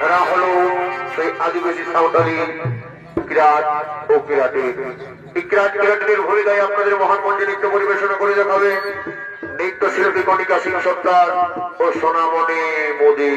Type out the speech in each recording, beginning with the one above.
এরা হলো সেই আদিবাসী সাঁওতালি কিরাত ও কিরাটের। এই কিরাত কিরাটের ভূমিকায় আপনাদের মহান মঞ্চে নৃত্য পরিবেশনা করে দেখাবে নৃত্য শিল্পী কণিকা সিং সর্দার ও সোনামণি মোদী।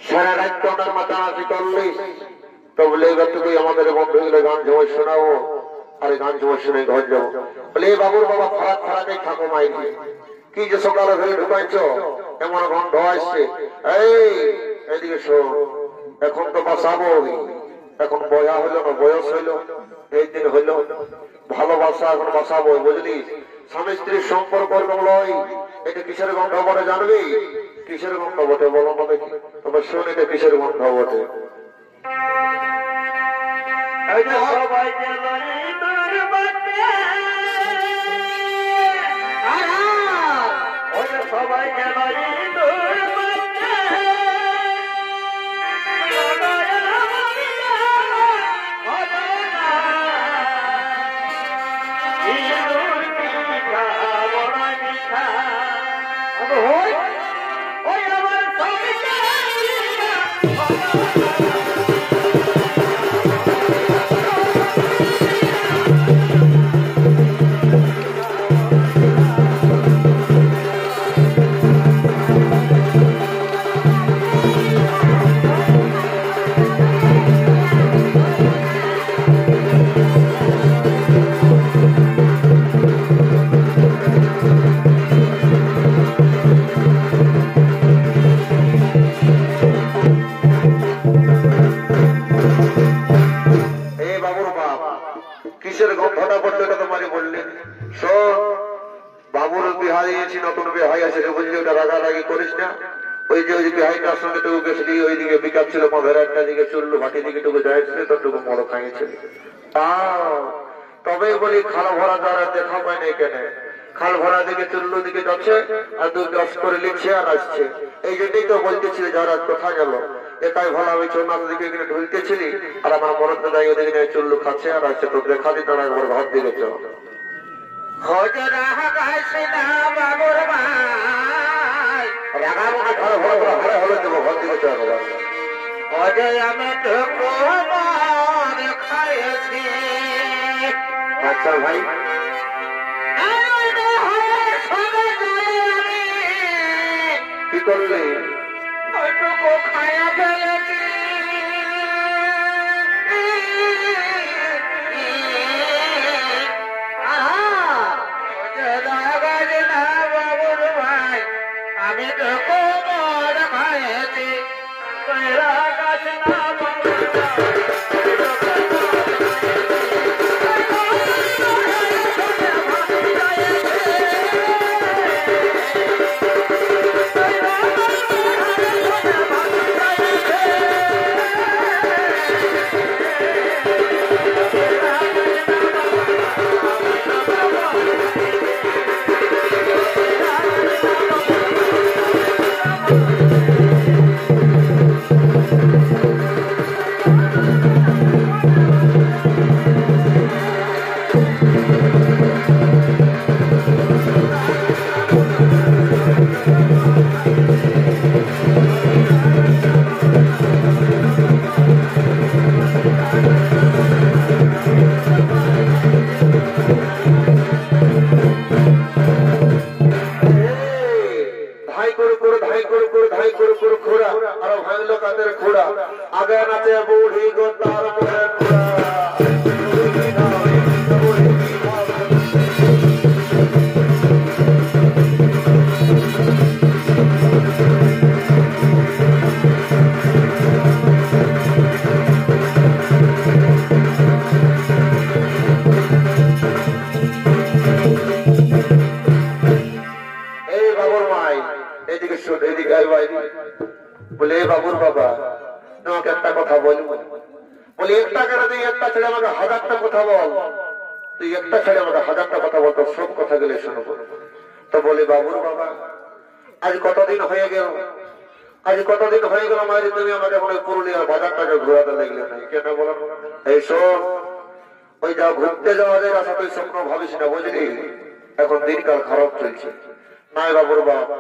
সারা রাত ওনার মাথা হাসি করলে তো বলে এবার তো আমাদের বন্ধু গুলো গান জমা শোনাবো আর গান জমা শুনে ঘর যাবো বলে বাবুর বাবা খারাপ খারাপই থাকো মাইকি কি যে সকালে ফেলে ঢুকাইছ এমন গন্ধ আসছে এই এদিকে শোন এখন তো বাঁচাবো এখন বয়া হইলো না বয়স হইলো এই দিন হইলো ভালোবাসা এখন বাঁচাবো বুঝলি স্বামী স্ত্রীর সম্পর্ক লয় এটা কিসের গন্ধ বটে জানবি কিসের গন্ধ বটে বলো না দেখি তবে শোন এটা কিসের গন্ধ বটে সবাই রাগারাগি করিস না। ওই যে ওই বিহাইটার সঙ্গে টুকু গেছিলি, ওইদিকে বিকাপ ছিল মধের একটা দিকে চুল্লু ভাটি দিকে টুকু যাইছিল, তোরটুকু মরো খাইয়েছিল। তবে বলি খাল ভরা যারা দেখা পায় না কেন, খাল ভরা দিকে চুল্লু দিকে যাচ্ছে আর দু গাছ করে লিখছে আর আসছে। এই জন্যই তো বলতেছিল যারা কোথায় গেল, এটাই ভালো। আমি চন্নার দিকে ঢুলতেছিলি আর আমার মরতে যাই ওদিকে চুল্লু খাচ্ছে আর আসছে, তো দেখা দিত না একবার ঘর দিকে চল। আচ্ছা ভাই, কি করলে? খায়া ফেলেছি। আমি তো কোমর খাইছি আগে নাচে বুড়ি গো তার পরে বলে বাবুর বাবা তোমাকে একটা কথা বলবো। বলে একটা করে তুই একটা ছেড়ে আমাকে হাজারটা কথা বল, তুই একটা ছেড়ে আমাকে হাজারটা কথা বল, তো সব কথা গেলে শুনবো। তো বলে বাবুর বাবা আজ কতদিন হয়ে গেল, আজ কতদিন হয়ে গেল মায়ের তুমি আমাকে মনে পুরুলিয়ার বাজারটাকে ঘুরাতে লাগলে নাই কেন বলো? এই শোন, ওই যা ঘুরতে যাওয়াদের আশা তুই স্বপ্ন ভাবিস না বুঝলি, এখন দিনকাল খারাপ চলছে। নাই বাবুর বাবা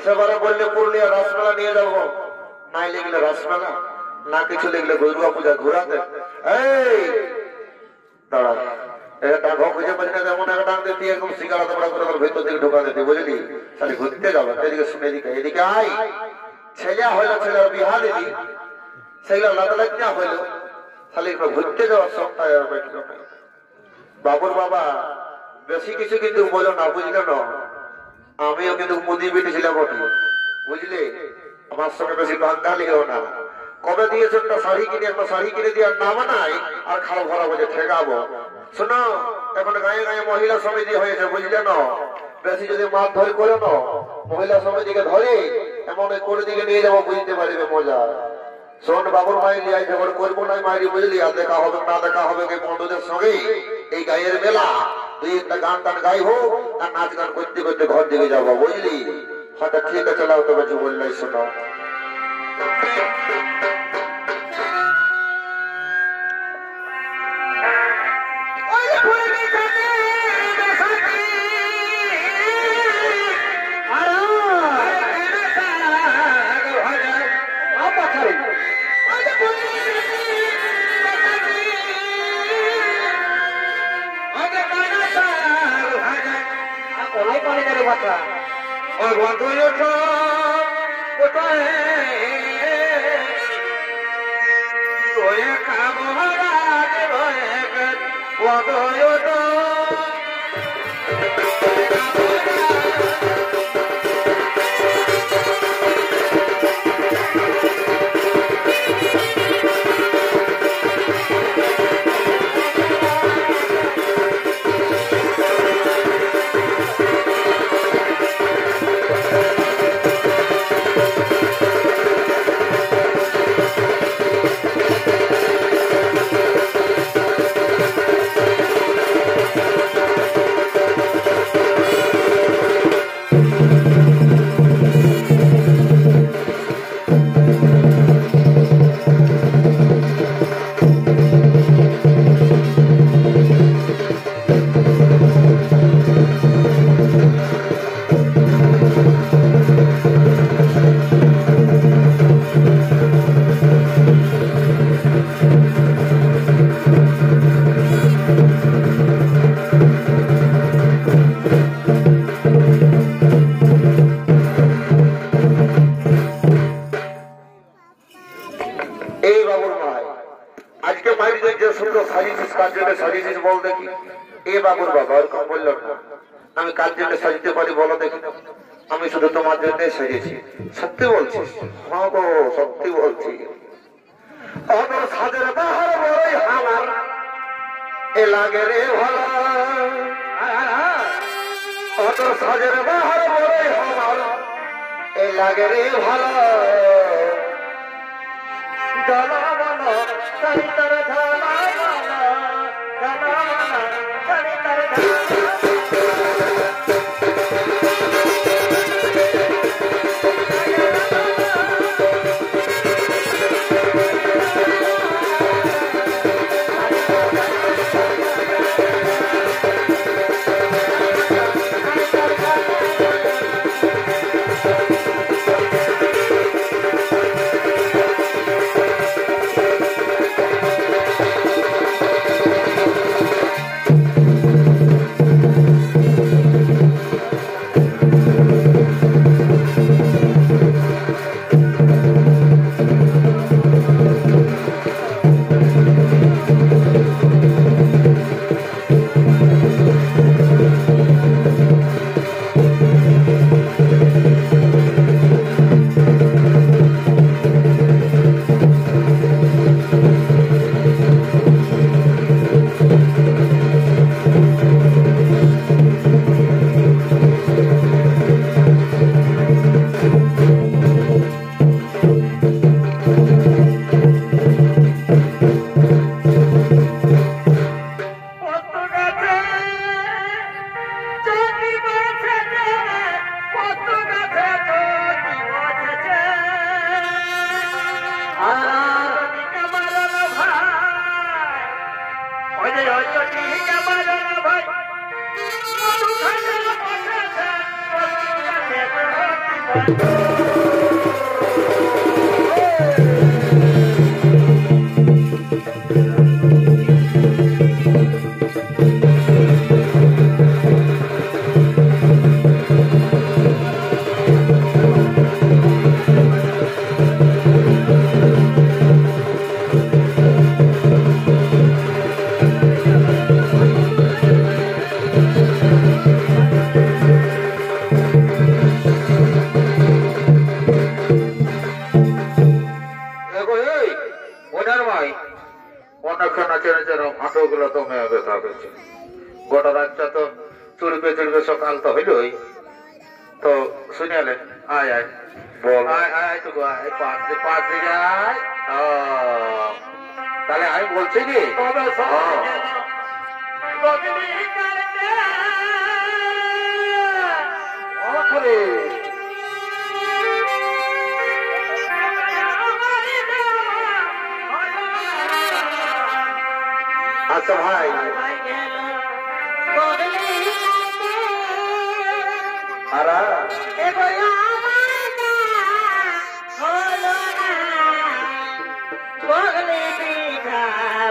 সেবারে বললে পুরুলিয়া রাসমেলা নিয়ে যাবো, নাই লিখলে রাসমেলা, না কিছু লিখলে দুর্গা পূজা ঘুরাতে। এই দাঁড়া, এটা খুঁজে পাচ্ছি না, এমন একটা ডাক দিতে এরকম শিকারা তোমরা করে ভেতর দিকে ঢোকা দিতে বুঝলি, তাহলে ঘুরতে যাবো। এদিকে শুনে এদিকে এদিকে আই, ছেলে হইলো ছেলের বিহা দিদি, সেগুলো লাদা হইলো, তাহলে ঘুরতে যাওয়ার সবটা বেঠিল নাই। বাবুর বাবা বেশি কিছু কিন্তু বলো না বুঝলে না, আমিও কিন্তু মুদি বেটেছিলাম বটে বুঝলে, আমার সঙ্গে বেশি বাঙালিও না। কবে দিয়েছে একটা শাড়ি কিনে দিয়ে নামা নাই আর খাল ভরা বলে ঠেকাবো। শোনো, এখন গায়ে গায়ে মহিলা সমিতি হয়েছে বুঝলে না, বেশি যদি মাছ ধরে করে না মহিলা সমিতিকে ধরে এমন করে দিকে নিয়ে যাবো, বুঝতে পারবে মজা। শোন বাবুর মায়ের লিয়ে ঝগড় করবো না মায়ের বুঝলি, আর দেখা হবে না দেখা হবে বন্ধুদের সঙ্গে এই গায়ের মেলা, তুই একটা গান টান গাই হোক আর নাচ গান করতে করতে ঘর দিকে যাবো বুঝলি। হঠাৎ ঠিক আছে চলাও, তবে যে বললাই শোনো। সুন্দর সাজিয়েছিস, কার জন্য সাজিয়েছিস বল দেখি। এ বাবুর বাবা ওরকম বলল না, আমি কার জন্য সাজিতে পারি বলো দেখি। আমি শুধু তোমার জন্য সেজেছি। সত্যি বলছিস? হ্যাঁ গো সত্যি বলছি। অদর সাজের বাহার বড়ই হামার এ লাগে রে ভালো, অদর সাজের বাহার বড়ই হামার এ লাগে রে ভালো। জানা মানা সরিতার ধানা মানা, জানা মানা সরিতার ধানা। গোটা রাতটা তো চুরবে চুরবে সকাল তো হইলই তো শুনিয়ালে আয় আয় বল আয় আয় তো আয় পাঁচ দিকে আয়। তাহলে আমি বলছি কি আচ্ছা ভাই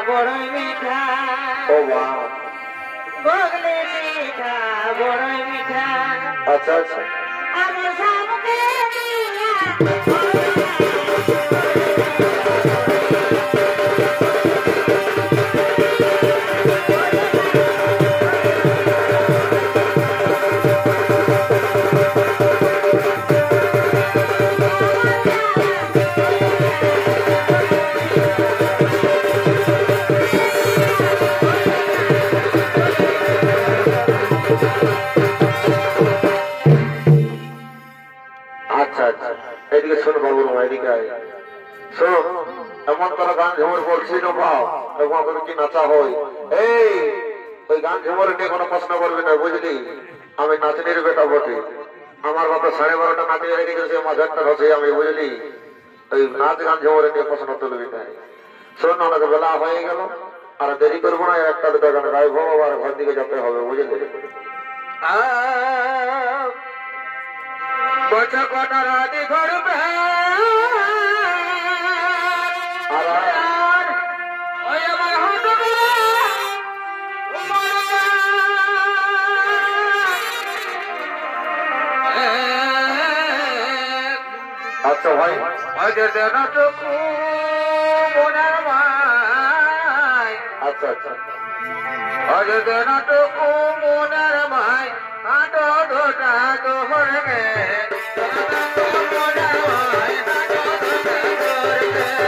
বড়ই মিঠা, ও বাহ, বগলে পিঠা বড়ই মিঠা। আচ্ছা আচ্ছা আমার সামনে এদিকে শোন বাবুর মা, এদিকে শোন, এমন করে গান ঝুমুর বলছি না পাও এমন করে কি নাচা হয়। এই ওই গান ঝুমুর নিয়ে কোনো প্রশ্ন করবি না বুঝলি, আমি নাচনির বেটা বটে। আমার বাবা 12:30 নাচিয়ে রেখে গেছে, মাঝারটা হচ্ছে আমি বুঝলি। ওই নাচ গান ঝুমুর নিয়ে প্রশ্ন তুলবি না। শোন অনেক বেলা হয়ে গেল, আর দেরি করবো না, 1টা 2টা গান গাইবো, আবার ঘর দিকে যেতে হবে বুঝলি। বছর কটা রাতে ঘরবে আচ্ছা ভাই আচ্ছা আচ্ছা আজ দেনাটুকু মনের মাই হাঁটো ধোটা ধরবে মনের মাই হাঁটো ধোটা ধরবে